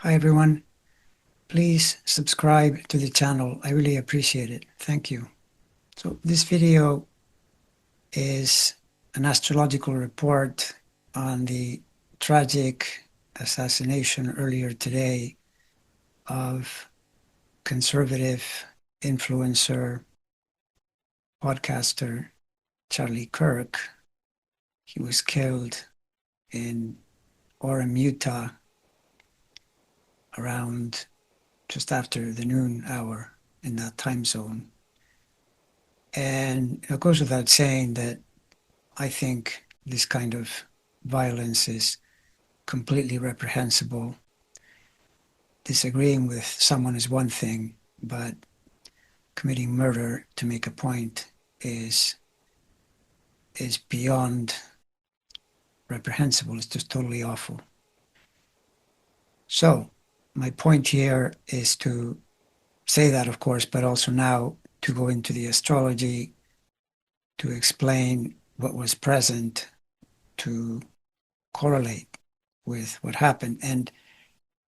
Hi everyone. Please subscribe to the channel. I really appreciate it. Thank you. So this video is an astrological report on the tragic assassination earlier today of conservative influencer, podcaster Charlie Kirk. He was killed in Orem, Utah around just after the noon hour in that time zone. And it goes without saying that I think this kind of violence is completely reprehensible. Disagreeing with someone is one thing, but committing murder to make a point is beyond reprehensible. It's just totally awful. So my point here is to say that, of course, but also now to go into the astrology to explain what was present, to correlate with what happened. And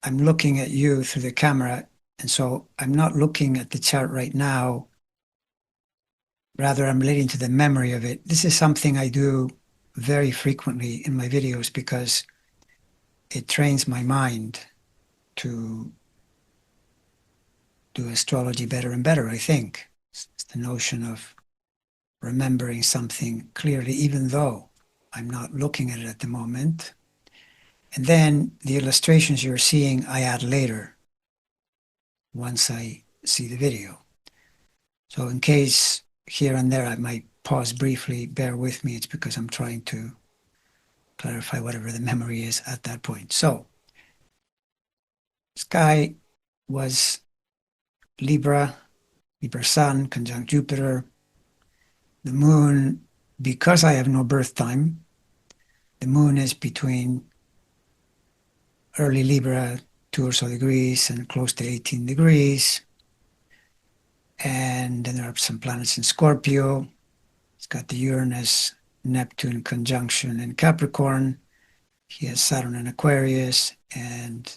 I'm looking at you through the camera, and so I'm not looking at the chart right now. Rather, I'm relating to the memory of it. This is something I do very frequently in my videos because it trains my mind to do astrology better and better, I think. It's the notion of remembering something clearly, even though I'm not looking at it at the moment. And then the illustrations you're seeing, I add later once I see the video. So in case here and there I might pause briefly, bear with me. It's because I'm trying to clarify whatever the memory is at that point. So this guy was Libra Sun, conjunct Jupiter. The moon, because I have no birth time, the moon is between early Libra, 2 or so degrees, and close to 18 degrees. And then there are some planets in Scorpio. It's got the Uranus, Neptune conjunction in Capricorn. He has Saturn in Aquarius, and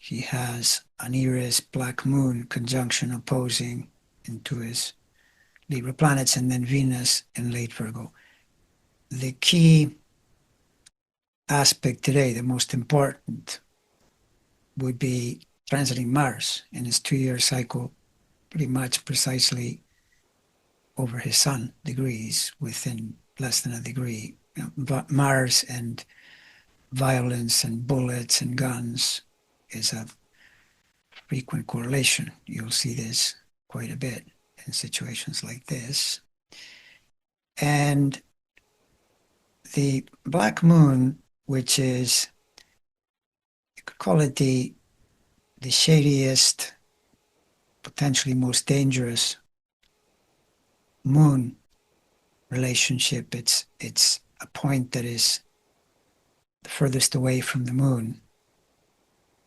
he has an Eris black moon conjunction opposing into his Libra planets, and then Venus in late Virgo. The key aspect today, the most important, would be transiting Mars in his 2-year cycle, pretty much precisely over his sun degrees, within less than a degree. But Mars and violence and bullets and guns is a frequent correlation. You'll see this quite a bit in situations like this. And the black moon, which is, you could call it the shadiest, potentially most dangerous moon relationship. It's a point that is the furthest away from the moon.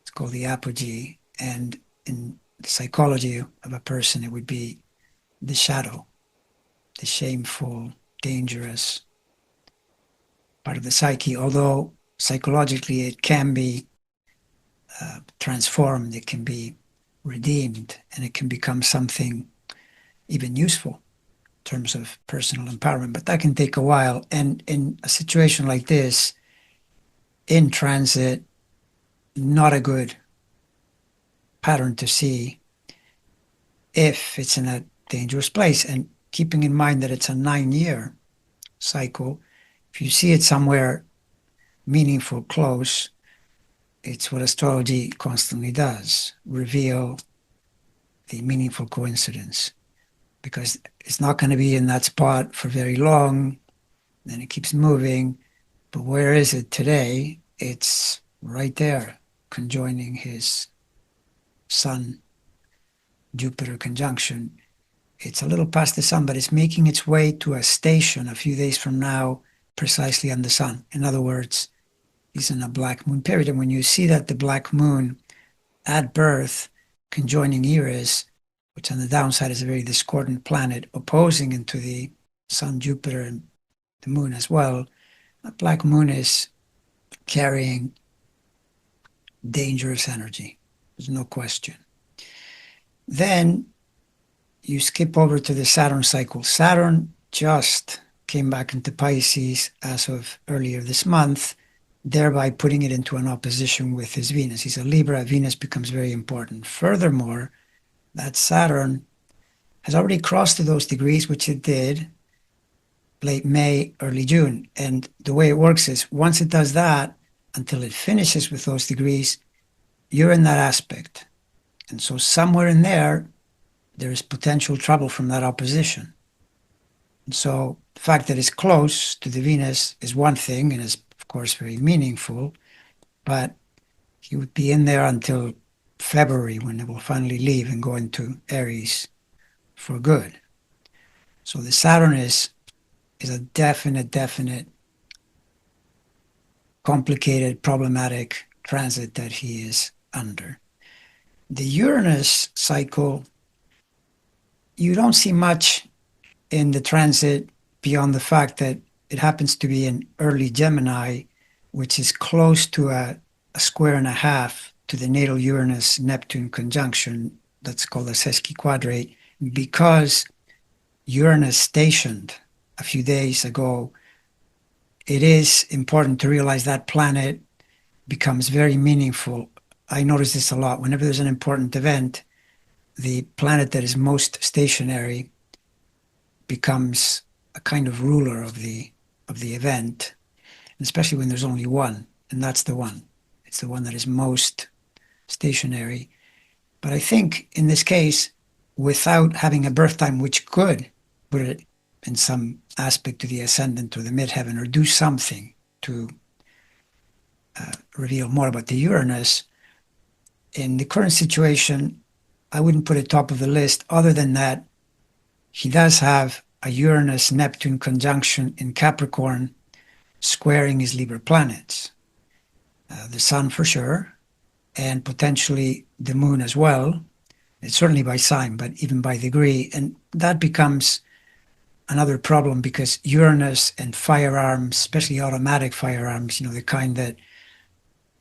It's called the apogee. And in the psychology of a person, it would be the shadow, the shameful, dangerous part of the psyche. Although psychologically it can be transformed, it can be redeemed, and it can become something even useful in terms of personal empowerment. But that can take a while. And in a situation like this, in transit, not a good pattern to see if it's in a dangerous place. And keeping in mind that it's a 9-year cycle, if you see it somewhere meaningful, close, it's what astrology constantly does, reveal the meaningful coincidence, because it's not going to be in that spot for very long. Then it keeps moving. But where is it today? It's right there, conjoining his Sun Jupiter conjunction. It's a little past the sun, but it's making its way to a station a few days from now, precisely on the sun. In other words, he's in a black moon period. And when you see that the black moon at birth conjoining Eris, which on the downside is a very discordant planet, opposing into the sun, Jupiter, and the moon as well, that black moon is carrying dangerous energy. There's no question. Then you skip over to the Saturn cycle. Saturn just came back into Pisces as of earlier this month, thereby putting it into an opposition with his Venus. He's a Libra. Venus becomes very important. Furthermore, that Saturn has already crossed to those degrees, which it did late May, early June. And the way it works is once it does that, until it finishes with those degrees, you're in that aspect. And so somewhere in there, there is potential trouble from that opposition. And so the fact that it's close to the Venus is one thing and is, of course, very meaningful, but he would be in there until February when it will finally leave and go into Aries for good. So the Saturn is a definite, complicated, problematic transit that he is under. The Uranus cycle, you don't see much in the transit beyond the fact that it happens to be in early Gemini, which is close to a square and a half to the natal Uranus-Neptune conjunction. That's called a sesquiquadrate. Because Uranus stationed a few days ago, it is important to realize that planet becomes very meaningful. I notice this a lot. Whenever there's an important event, the planet that is most stationary becomes a kind of ruler of the event, especially when there's only one, and that's the one. It's the one that is most stationary. But I think in this case, without having a birth time which could put it in some aspect to the ascendant or the midheaven or do something to reveal more about the Uranus, in the current situation, I wouldn't put it top of the list other than that he does have a Uranus-Neptune conjunction in Capricorn squaring his Libra planets. The Sun for sure, and potentially the Moon as well. It's certainly by sign, but even by degree. And that becomes another problem because Uranus and firearms, especially automatic firearms, the kind that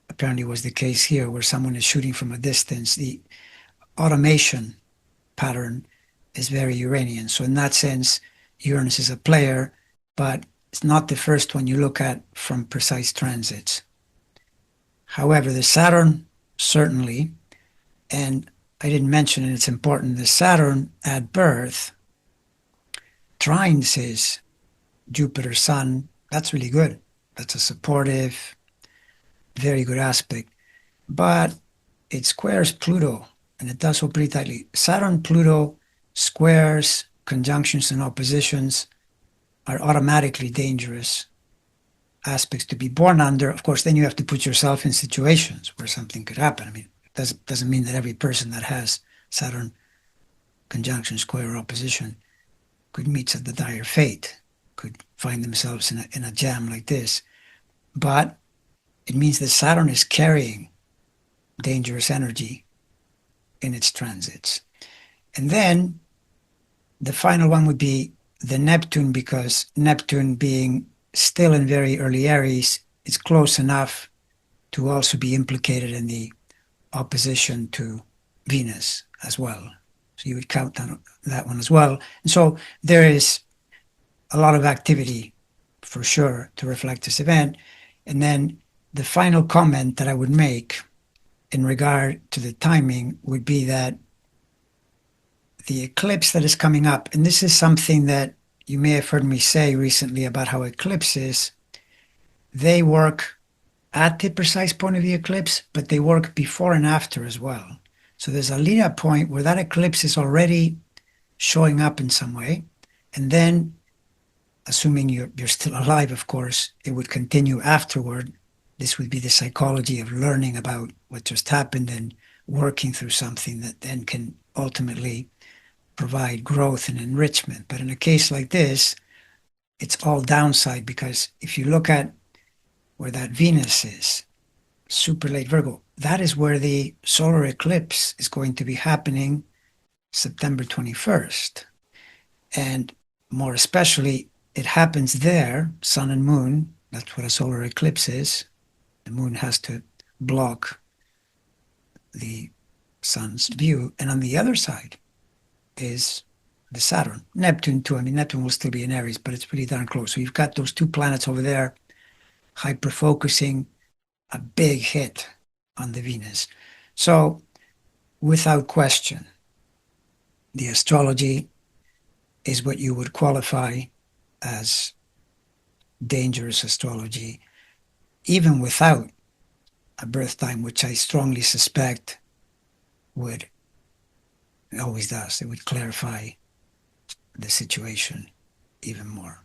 apparently was the case here where someone is shooting from a distance, the automation pattern is very Uranian. So in that sense, Uranus is a player, but it's not the first one you look at from precise transits. However, the Saturn, certainly, and I didn't mention it, it's important, the Saturn at birth trines his Jupiter Sun. That's really good. That's a supportive, very good aspect. But it squares Pluto, and it does so pretty tightly. Saturn, Pluto, squares, conjunctions, and oppositions are automatically dangerous aspects to be born under. Of course, then you have to put yourself in situations where something could happen. I mean, it doesn't mean that every person that has Saturn conjunction, square, or opposition could meet such a dire fate, could find themselves in a jam like this. But it means that Saturn is carrying dangerous energy in its transits. And then the final one would be the Neptune, because Neptune being still in very early Aries is close enough to also be implicated in the opposition to Venus as well. So you would count that one as well. And so there is a lot of activity for sure to reflect this event. And then the final comment that I would make in regard to the timing would be that the eclipse that is coming up, and this is something that you may have heard me say recently about how eclipses, they work at the precise point of the eclipse, but they work before and after as well. So there's a lead-up point where that eclipse is already showing up in some way, and then, assuming you're still alive, of course, it would continue afterward. This would be the psychology of learning about what just happened and working through something that then can ultimately provide growth and enrichment. But in a case like this, it's all downside, because if you look at where that Venus is, super late Virgo, that is where the solar eclipse is going to be happening September 21st. And more especially, it happens there, sun and moon. That's what a solar eclipse is. The moon has to block the sun's view. And on the other side is the Saturn. Neptune too. I mean, Neptune will still be in Aries, but it's pretty darn close. So you've got those two planets over there hyper-focusing, a big hit on the Venus. So without question, the astrology is what you would qualify as dangerous astrology, even without a birth time, which I strongly suspect would, it always does, it would clarify the situation even more.